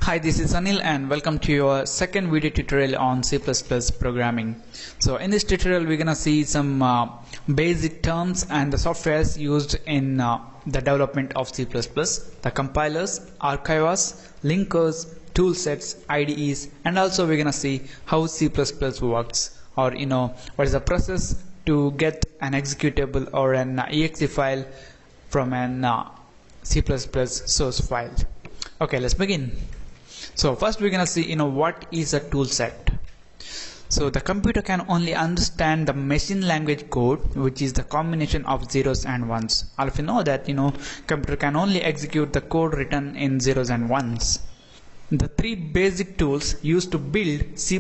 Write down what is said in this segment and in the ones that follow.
Hi, this is Anil and welcome to your second video tutorial on C++ programming. So in this tutorial we're gonna see some basic terms and the softwares used in the development of C++, the compilers, archivers, linkers, toolsets, IDEs, and also we're gonna see how C++ works, or what is the process to get an executable or an exe file from an C++ source file. Okay, let's begin. So first we're gonna see what is a tool set. So the computer can only understand the machine language code, which is the combination of zeros and ones. All of you know that computer can only execute the code written in zeros and ones. The three basic tools used to build C++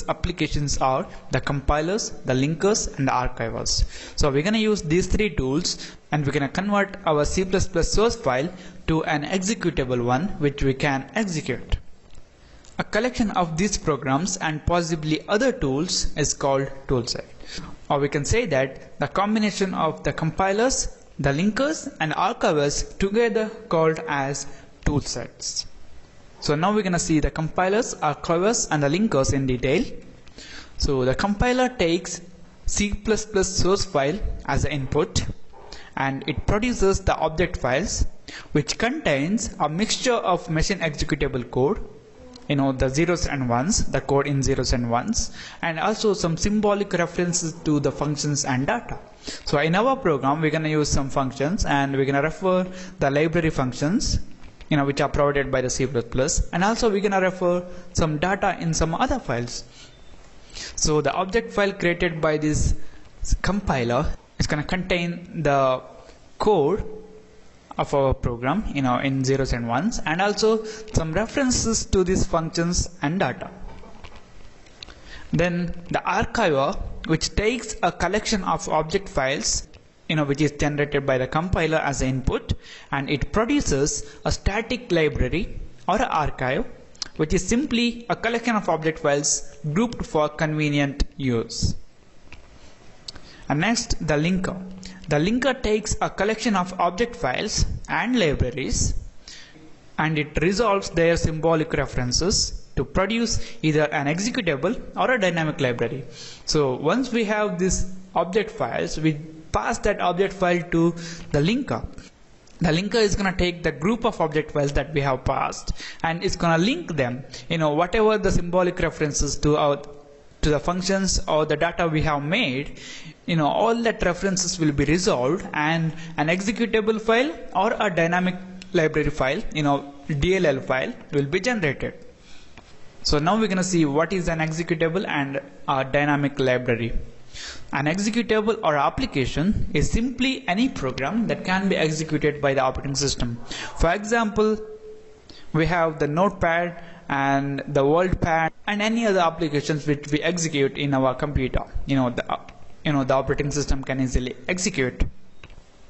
applications are the compilers, the linkers, and the archivers. So we're gonna use these three tools and we're gonna convert our C++ source file to an executable one which we can execute. A collection of these programs and possibly other tools is called toolset. Or we can say that the combination of the compilers, the linkers, and archivers together called as toolsets. So now we're gonna see the compilers, archivers, and the linkers in detail. So the compiler takes C++ source file as the input and it produces the object files which contains a mixture of machine executable code, the zeros and ones, the code in zeros and ones, and also some symbolic references to the functions and data. So in our program we're gonna use some functions and we're gonna refer the library functions which are provided by the C++, and also we're gonna refer some data in some other files. So the object file created by this compiler is gonna contain the code of our program in zeros and ones, and also some references to these functions and data. Then the archiver, which takes a collection of object files which is generated by the compiler as an input, and it produces a static library or an archive which is simply a collection of object files grouped for convenient use. And next, the linker. The linker takes a collection of object files and libraries and it resolves their symbolic references to produce either an executable or a dynamic library. So once we have these object files, we pass that object file to the linker. The linker is going to take the group of object files that we have passed and it's going to link them, whatever the symbolic references to the functions or the data we have made, all that references will be resolved and an executable file or a dynamic library file, DLL file will be generated. So now we're going to see what is an executable and a dynamic library. An executable or application is simply any program that can be executed by the operating system. For example, we have the notepad and the worldpad and any other applications which we execute in our computer. The operating system can easily execute.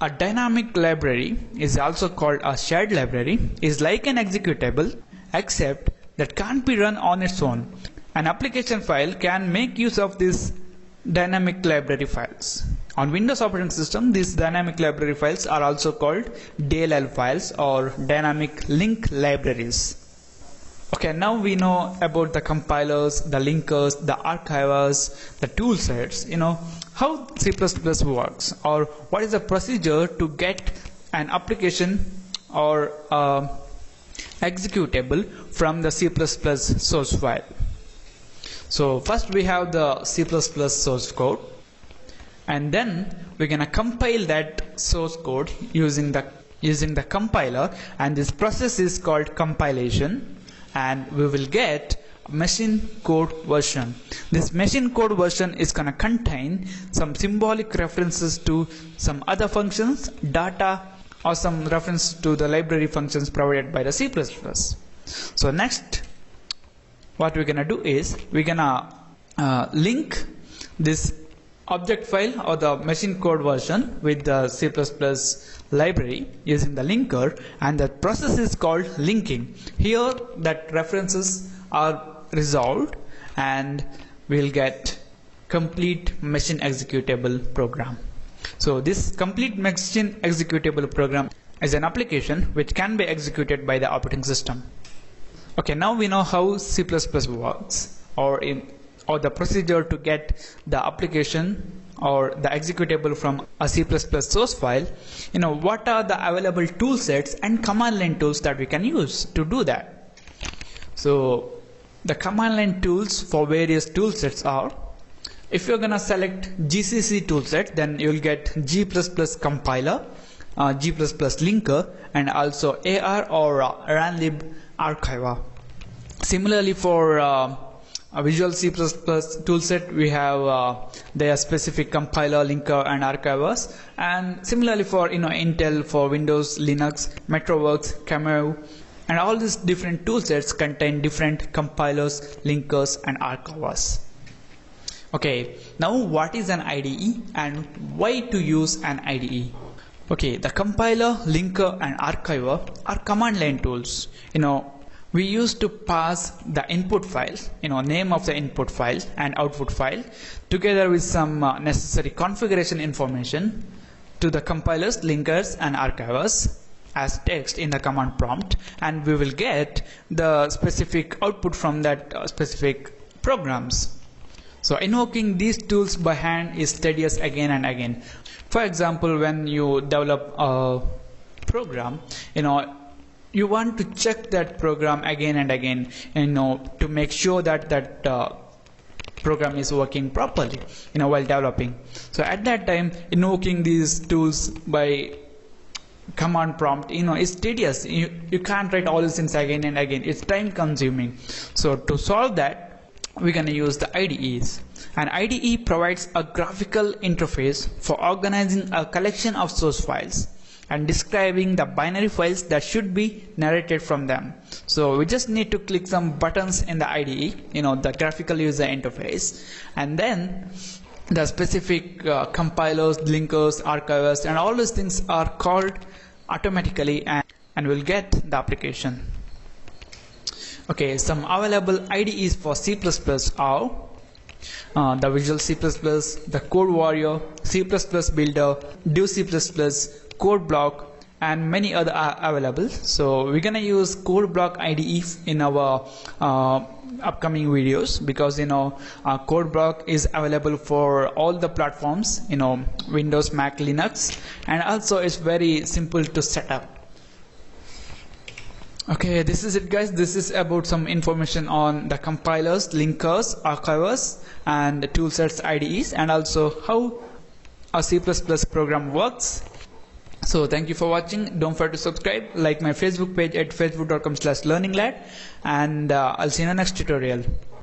A dynamic library is also called a shared library, is like an executable except that can't be run on its own. An application file can make use of these dynamic library files. On Windows operating system, these dynamic library files are also called DLL files or dynamic link libraries. Okay, now we know about the compilers, the linkers, the archivers, the tool sets, how C++ works, or what is the procedure to get an application or executable from the C++ source file. So first we have the C++ source code, and then we're gonna compile that source code using the compiler, and this process is called compilation, and we will get machine code version. This machine code version is gonna contain some symbolic references to some other functions, data, or some reference to the library functions provided by the C++. So next, what we're gonna do is we're gonna link this object file or the machine code version with the C++ library using the linker, and the process is called linking. Here that references are resolved and we'll get complete machine executable program. So this complete machine executable program is an application which can be executed by the operating system. Okay, now we know how C++ works, or the procedure to get the application or the executable from a C++ source file. What are the available tool sets and command line tools that we can use to do that? So the command line tools for various tool sets are, if you're gonna select GCC toolset, then you'll get G++ compiler, G++ linker, and also AR or ranlib archiver. Similarly, for a Visual C++ toolset, we have their specific compiler, linker, and archivers. And similarly for Intel, for Windows, Linux, MetroWorks, Cameo, and all these different toolsets contain different compilers, linkers, and archivers. Okay, now what is an IDE and why to use an IDE? Okay, the compiler, linker, and archiver are command line tools. We used to pass the input file, name of the input file and output file, together with some necessary configuration information to the compilers, linkers, and archivers as text in the command prompt, and we will get the specific output from that specific programs. So invoking these tools by hand is tedious again and again. For example, when you develop a program, you want to check that program again and again, to make sure that that program is working properly, while developing. So at that time, invoking these tools by command prompt, is tedious. You can't write all these things again and again. It's time consuming. So to solve that, we're going to use the IDEs. An IDE provides a graphical interface for organizing a collection of source files and describing the binary files that should be narrated from them. So we just need to click some buttons in the IDE, the graphical user interface, and then the specific compilers, linkers, archivers, and all those things are called automatically, and we'll get the application. Okay, some available IDEs for C++ are the Visual C++, the Code Warrior, C++ Builder, Do C++, Code Block, and many other are available. So we're gonna use Code Block IDE in our upcoming videos, because Code Block is available for all the platforms, Windows, Mac, Linux, and also it's very simple to set up. Okay, this is it, guys. This is about some information on the compilers, linkers, archivers, and the toolsets, IDEs, and also how a C++ program works. So thank you for watching. Don't forget to subscribe, like my Facebook page at facebook.com/learninglad, and I'll see you in the next tutorial.